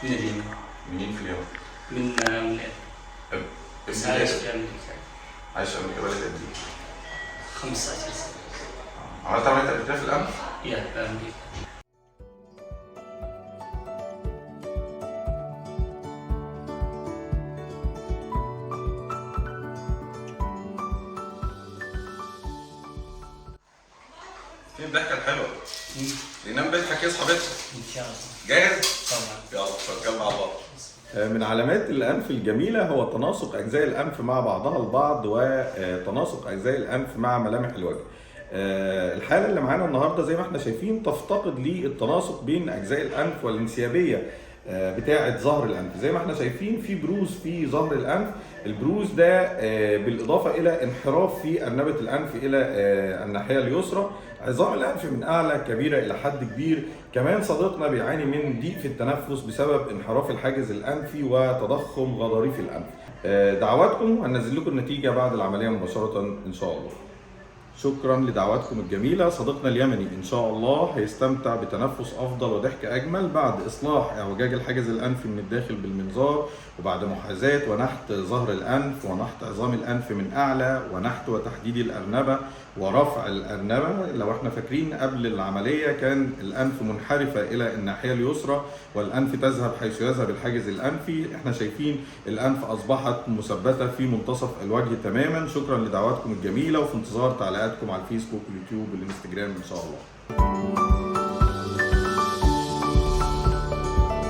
من اليمن. منين في اليمن؟ من بس عايش في أمريكا. عايش في امريكا بقالك قد ايه؟ 15 سنة. عملت عملية قبل كده في الانف؟ في أمريكا. فين الضحكة الحلوة؟ ينام بيضحك يصحى بيضحك. إن شاء الله. جاهز؟ طبعا. يلا شغال مع بعض. من علامات الأنف الجميلة هو تناسق أجزاء الأنف مع بعضها البعض وتناسق أجزاء الأنف مع ملامح الوجه. الحالة اللي معانا النهاردة زي ما احنا شايفين تفتقد للتناسق بين أجزاء الأنف والانسيابية بتاعة ظهر الأنف. زي ما احنا شايفين في بروز في ظهر الأنف، البروز ده بالإضافة إلى انحراف في أرنبة الأنف إلى الناحية اليسرى. عظام الأنف من أعلى كبيرة إلى حد كبير. كمان صديقنا بيعاني من ضيق في التنفس بسبب انحراف الحاجز الأنفي وتضخم غضاريف الأنف. دعواتكم هننزل لكم النتيجة بعد العملية مباشرة إن شاء الله. شكرا لدعواتكم الجميلة. صديقنا اليمني إن شاء الله هيستمتع بتنفس أفضل وضحك أجمل بعد إصلاح اعوجاج الحاجز الأنفي من الداخل بالمنظار، وبعد محاذاة ونحت ظهر الأنف ونحت عظام الأنف من أعلى ونحت وتحديد الأرنبة ورفع الأرنبة. لو احنا فاكرين قبل العملية كان الأنف منحرفة إلى الناحية اليسرى والأنف تذهب حيث يذهب الحاجز الأنفي. احنا شايفين الأنف أصبحت مثبتة في منتصف الوجه تماما. شكرا لدعواتكم الجميلة وفي انتظار تعليقاتكم على الفيسبوك واليوتيوب والانستجرام إن شاء الله.